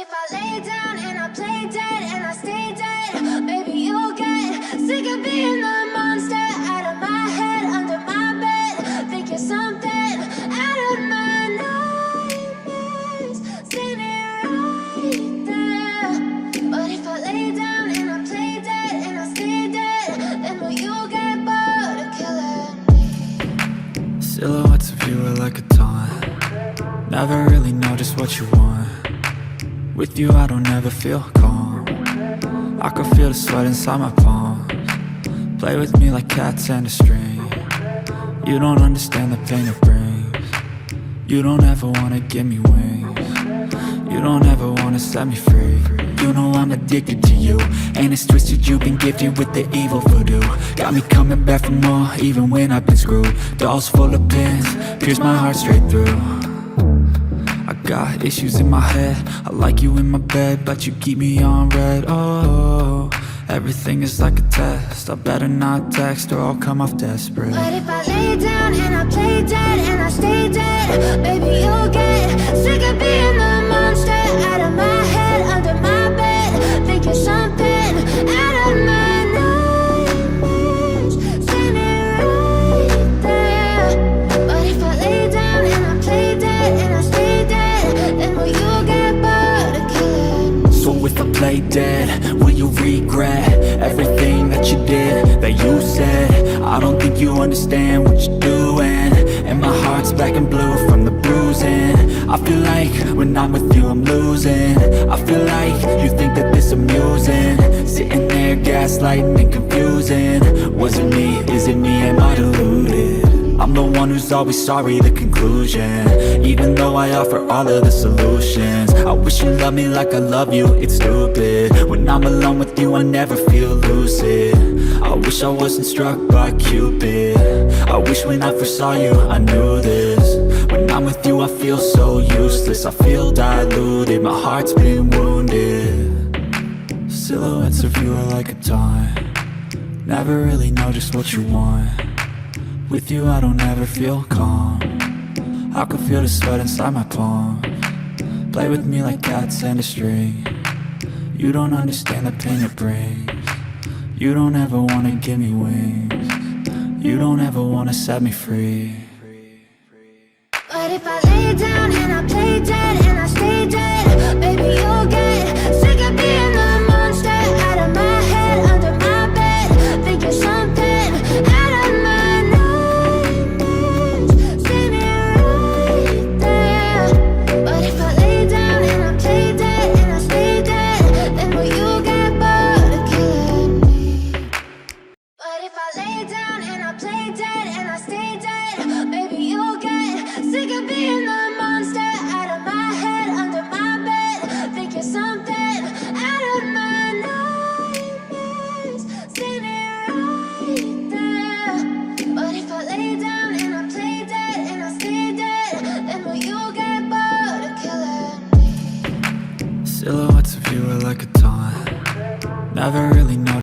if I lay down and I play dead and I stay dead, maybe you'll get sick of being the monster out of my head, under my bed, thinking something out of my nightmares, standing right there. But if I lay down and I play dead and I stay dead, then will you get bored of killing me? Silhouettes of you are like a taunt. Never really know just what you want. With you I don't ever feel calm. I can feel the sweat inside my palms. Play with me like cats and a string. You don't understand the pain it brings. You don't ever wanna give me wings. You don't ever wanna set me free. You know I'm addicted to you, and it's twisted, you've been gifted with the evil voodoo. Got me coming back for more, even when I've been screwed. Dolls full of pins, pierce my heart straight through. I got issues in my head, I like you in my bed, but you keep me on red. Oh, everything is like a test. I better not text or I'll come off desperate. But if I lay down and I play dead and I stay dead, maybe you'll get sick of being the monster out of my head, under my bed, thinking something out of my nightmares, standing right there. But if I lay down and I play dead and I stay dead, then will you get bored of killing me? So if I play dead, will you regret everything that you did, that you said? I don't think you understand what you're doing, and my heart's black and blue from the bruising. I feel like when I'm with you I'm losing. I feel like you think that this amusing, sitting there gaslighting and confusing. Was it me? Is it me? Am I deluded? I'm the one who's always sorry, the conclusion, even though I offer all of the solutions. I wish you loved me like I love you, it's stupid. When I'm alone with you I never feel lucid. I wish I wasn't struck by Cupid. I wish when I first saw you I knew this. When I'm with you I feel so useless, I feel diluted, my heart's been wounded. Silhouettes of you are like a taunt. Never really know just what you want. With you I don't ever feel calm. I can feel the sweat inside my palms. Play with me like cats and a string. You don't understand the pain it brings. You don't ever wanna give me wings. You don't ever wanna set me free. But if I lay down and I play dead and I stay dead, maybe you'll get sick of being the monster out of my head, under my bed, thinking something out of my nightmares, standing right there. But if I lay down and I play dead and I stay dead, then will you get bored of killing me? But if I lay down and I play dead and I stay dead, maybe you'll get sick of being the monster out of my head, under my bed, thinking something out of my nightmares, standing right there. But if I lay down and I play dead and I stay dead, then will you get bored of killing me? Silhouettes of you are like a taunt. Never really know